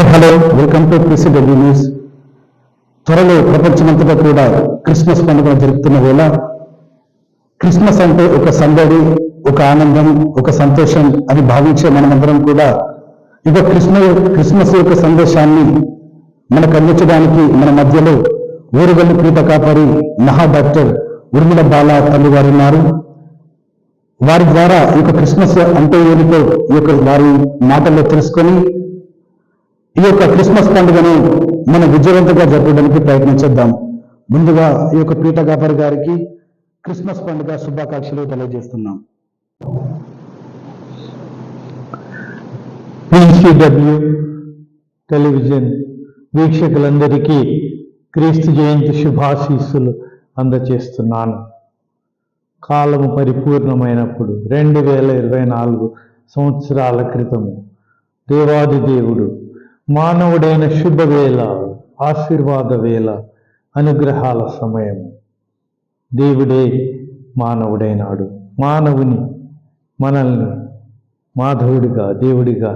Hi hello welcome to PCW news. త్వరలో ప్రపంచమంతటా కూడా క్రిస్మస్ పండుగ జరుపుతున్న వేళ క్రిస్మస్ అంటే ఒక సందడి, ఒక ఆనందం, ఒక సంతోషం అని భావించే మనమందరం కూడా ఇక క్రిస్మస్ యొక్క సందేశాన్ని మనకు అందించడానికి మన మధ్యలో ఊరుగల్లి ప్రీత కాపరి మహా డాక్టర్ ఉర్మిళ బాల తల్లి వారు ఉన్నారు. వారి ద్వారా ఈ యొక్క క్రిస్మస్ అంటే ఏమిటో ఈ యొక్క వారి మాటల్లో తెలుసుకొని ఈ యొక్క క్రిస్మస్ పండుగను మనం విజయవంతంగా జరపడానికి ప్రయత్నించేద్దాం. ముందుగా ఈ యొక్క ప్రీత కాపరి గారికి క్రిస్మస్ పండుగ శుభాకాంక్షలు తెలియజేస్తున్నాం. PCW టెలివిజన్ వీక్షకులందరికీ క్రీస్తు జయంతి శుభాశీస్సులు అందజేస్తున్నాను. కాలము పరిపూర్ణమైనప్పుడు 2024 సంవత్సరాల క్రితము దేవాది దేవుడు మానవుడైన శుభవేళ, ఆశీర్వాద వేళ, అనుగ్రహాల సమయం. దేవుడే మానవుడైనాడు. మనల్ని మాధవుడిగా, దేవుడిగా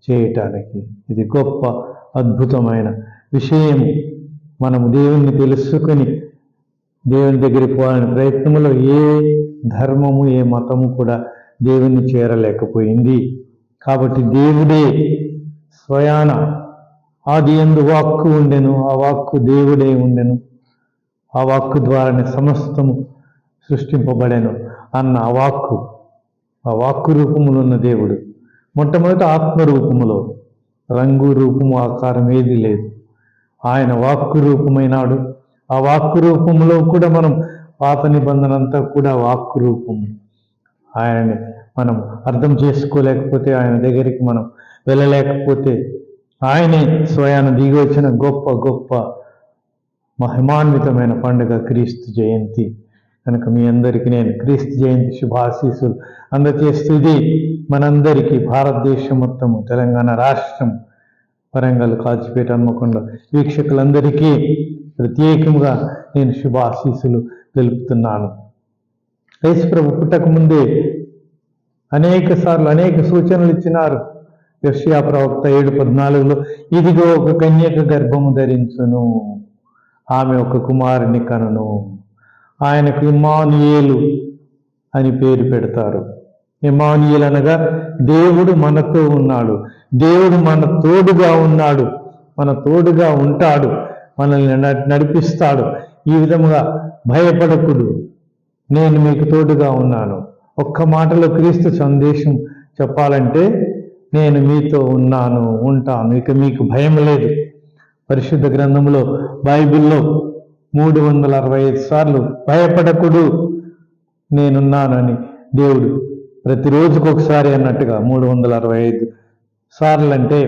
చేయటానికి ఇది గొప్ప అద్భుతమైన విషయం. మనము దేవుణ్ణి తెలుసుకొని దేవుని దగ్గరికి పోవాలని ప్రయత్నంలో ఏ ధర్మము, ఏ మతము కూడా దేవుణ్ణి చేరలేకపోయింది. కాబట్టి దేవుడే స్వయాన ఆది యందు వాక్కు ఉండెను, ఆ వాక్కు దేవుడే ఉండెను, ఆ వాక్కు ద్వారానే సమస్తము సృష్టింపబడెను అన్న ఆ వాక్కు రూపములో ఉన్న దేవుడు మొట్టమొదటి ఆత్మ రూపములో, రంగు రూపము ఆకారం ఏది లేదు, ఆయన వాక్కు రూపమైనాడు. ఆ వాక్కు రూపంలో కూడా మనం పాత నిబంధన అంతా కూడా వాక్కు రూపము. ఆయనని మనం అర్థం చేసుకోలేకపోతే, ఆయన దగ్గరికి మనం వెళ్ళలేకపోతే, ఆయనే స్వయాన దిగి వచ్చిన గొప్ప మహిమాన్వితమైన పండుగ క్రీస్తు జయంతి. కనుక మీ అందరికీ నేను క్రీస్తు జయంతి శుభాశీస్సులు అందజేస్తూ, ఇది మనందరికీ భారతదేశం మొత్తము, తెలంగాణ రాష్ట్రం, వరంగల్, కాచిపేట, హన్మకొండ వీక్షకులందరికీ ప్రత్యేకంగా నేను శుభాశీస్సులు తెలుపుతున్నాను. యేసు ప్రభు పుట్టక ముందే అనేక సార్లు అనేక సూచనలు ఇచ్చినారు. యెషయా ప్రవక్త 7:14 ఇదిగో ఒక కన్యక గర్భము ధరించును, ఆమె ఒక కుమారుని కనును, ఆయనకు ఇమ్మానుయేలు అని పేరు పెడతారు. ఇమ్మానుయేలు అనగా దేవుడు మనతో ఉన్నాడు, దేవుడు మన తోడుగా ఉన్నాడు, మన తోడుగా ఉంటాడు, మనల్ని నడిపిస్తాడు. ఈ విధముగా భయపడకుడు, నేను మీకు తోడుగా ఉన్నాను. ఒక్క మాటలో క్రీస్తు సందేశం చెప్పాలంటే, నేను మీతో ఉంటాను, ఇక మీకు భయం లేదు. పరిశుద్ధ గ్రంథంలో, బైబిల్లో 365 సార్లు భయపడకుడు, నేనున్నానని దేవుడు ప్రతిరోజుకు ఒకసారి అన్నట్టుగా 365 సార్లు. అంటే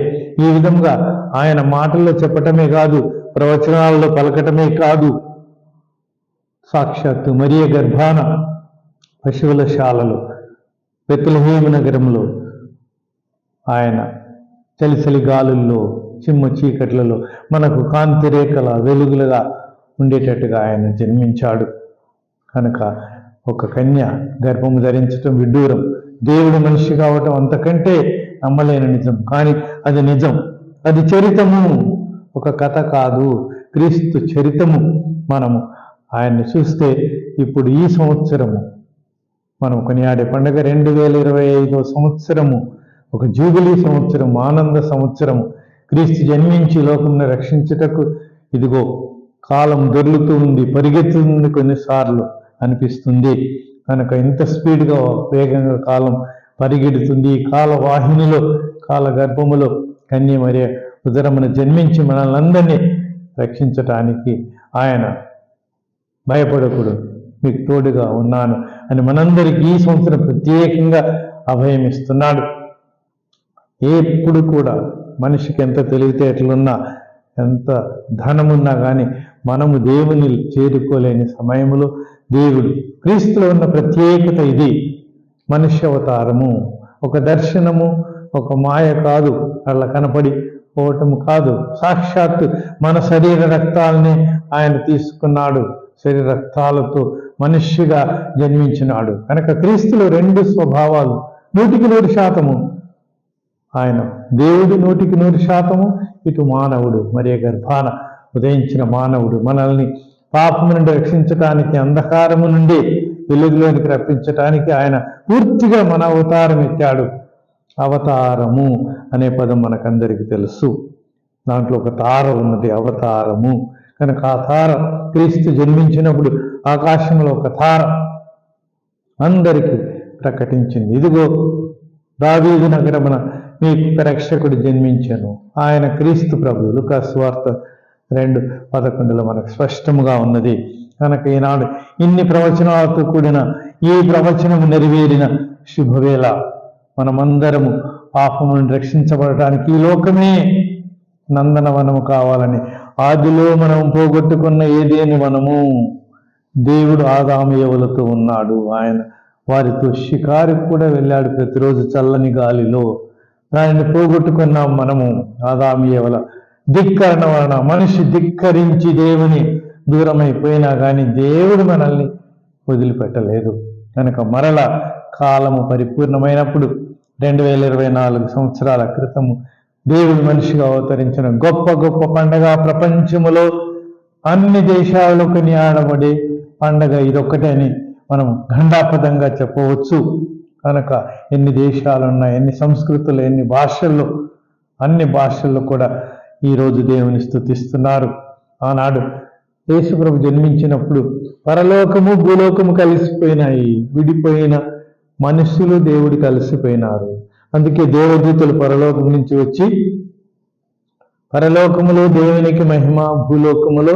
ఈ విధంగా ఆయన మాటల్లో చెప్పటమే కాదు, ప్రవచనాలలో పలకటమే కాదు, సాక్షాత్తు మరియ గర్భాన పశువుల శాలలో బెత్లెహేము నగరంలో ఆయన చలిచలి గాలుల్లో, చిమ్మ చీకట్లలో మనకు కాంతి రేఖల వెలుగులుగా ఉండేటట్టుగా ఆయన జన్మించాడు. కనుక ఒక కన్య గర్భము ధరించటం విడ్డూరం, దేవుడు మనిషి కావటం అంతకంటే నమ్మలేని నిజం. కానీ అది నిజం, అది చరితము, ఒక కథ కాదు, క్రీస్తు చరితము. మనము ఆయన్ని చూస్తే ఇప్పుడు ఈ సంవత్సరము మనం కొనియాడే పండుగ 2025వ సంవత్సరము, ఒక జూబిలీ సంవత్సరం, ఆనంద సంవత్సరము. క్రీస్తు జన్మించి లోకంను రక్షించుటకు ఇదిగో కాలం దొర్లుతూ ఉంది, పరిగెత్తుతుంది కొన్నిసార్లు అనిపిస్తుంది. కనుక ఇంత స్పీడ్గా, వేగంగా కాలం పరిగెడుతుంది. ఈ కాల వాహినిలో, కాల గర్భములో కన్య మరియ ఉదరమున జన్మించి మనల్ని అందరినీ రక్షించటానికి ఆయన భయపడకుడు, మీకు తోడుగా ఉన్నాను అని మనందరికీ ఈ సంవత్సరం ప్రత్యేకంగా అభయం ఇస్తున్నాడు. ఎప్పుడు కూడా మనిషికి ఎంత తెలివితేటలున్నా, ఎంత ధనమున్నా కానీ మనము దేవుని చేరుకోలేని సమయంలో దేవుడు క్రీస్తులో ఉన్న ప్రత్యేకత ఇది. మనుష్య అవతారము ఒక దర్శనము, ఒక మాయ కాదు, కళ్ళ కనపడి పోవటము కాదు, సాక్షాత్తు మన శరీర రక్తాలని ఆయన తీసుకున్నాడు, శరీర రక్తాలతో మనిషిగా జన్మించినాడు. కనుక క్రీస్తులో 2 స్వభావాలు 100% ఆయన దేవుడు 100% ఇటు మానవుడు, మరియ గర్భాన ఉదయించిన మానవుడు, మనల్ని పాపము నుండి రక్షించటానికి, అంధకారము నుండి వెలుగులోనికి రప్పించటానికి ఆయన పూర్తిగా మన అవతారం ఎత్తాడు. అవతారము అనే పదం మనకందరికీ తెలుసు. దాంట్లో ఒక తార ఉన్నది, అవతారము. కనుక ఆ తార క్రీస్తు జన్మించినప్పుడు ఆకాశంలో ఒక తార అందరికీ ప్రకటించింది, ఇదిగో దావీదు నగరమున మీకు రక్షకుడు జన్మించెను, ఆయన క్రీస్తు ప్రభువు. లూకాసు సువార్త 2:11 మనకు స్పష్టముగా ఉన్నది. కనుక ఈనాడు ఇన్ని ప్రవచనాలతో కూడిన ఈ ప్రవచనము నెరవేరిన శుభవేళ మనమందరము పాపము నుండి రక్షించబడటానికి ఈ లోకమే నందనవనము కావాలని, ఆదిలో మనం పోగొట్టుకున్న ఏదేని వనము, దేవుడు ఆదాము యెవలతో ఉన్నాడు. ఆయన వారితో షికారుకు కూడా వెళ్ళాడు ప్రతిరోజు చల్లని గాలిలో. దానిని పోగొట్టుకున్నాం మనము. ఆదాము యెవల ధిక్కరణ వలన మనిషి ధిక్కరించి దేవుని దూరమైపోయినా కానీ దేవుడు మనల్ని వదిలిపెట్టలేదు. కనుక మరల కాలము పరిపూర్ణమైనప్పుడు 2024 సంవత్సరాల క్రితము దేవుడు మనిషిగా అవతరించిన గొప్ప గొప్ప పండగ, ప్రపంచములో అన్ని దేశాలలో కొనియాడబడే పండగ ఇదొక్కటే అని మనం ఘంటాపథంగా చెప్పవచ్చు. కనుక ఎన్ని దేశాలున్నా, ఎన్ని సంస్కృతులు, ఎన్ని భాషల్లో, అన్ని భాషల్లో కూడా ఈరోజు దేవుని స్తుతిస్తున్నారు. ఆనాడు యేసుప్రభు జన్మించినప్పుడు పరలోకము భూలోకము కలిసిపోయినాయి. విడిపోయిన మనుషులు దేవుడు కలిసిపోయినారు. అందుకే దేవదూతలు పరలోకం నుంచి వచ్చి, పరలోకములో దేవునికి మహిమ, భూలోకములో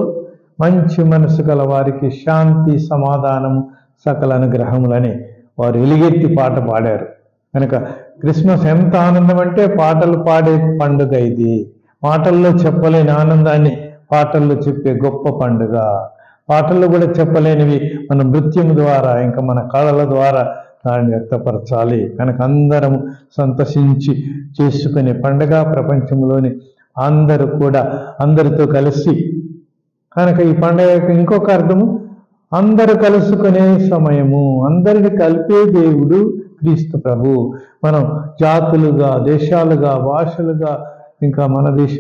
మంచి మనసు గల వారికి శాంతి, సమాధానము, సకల అనుగ్రహములని వారు ఎలుగెత్తి పాట పాడారు. కనుక క్రిస్మస్ ఎంత ఆనందం అంటే పాటలు పాడే పండుగ ఇది. మాటల్లో చెప్పలేని ఆనందాన్ని పాటల్లో చెప్పే గొప్ప పండుగ. పాటల్లో కూడా చెప్పలేనివి మన నృత్యం ద్వారా, ఇంకా మన కళల ద్వారా దాన్ని వ్యక్తపరచాలి. కనుక అందరము సంతోషించి చేసుకునే పండుగ, ప్రపంచంలోని అందరూ కూడా అందరితో కలిసి. కనుక ఈ పండుగ ఇంకొక అర్థము, అందరూ కలుసుకునే సమయము, అందరిని కలిపే దేవుడు క్రీస్తు ప్రభు. మనం జాతులుగా, దేశాలుగా, భాషలుగా, ఇంకా మన దేశం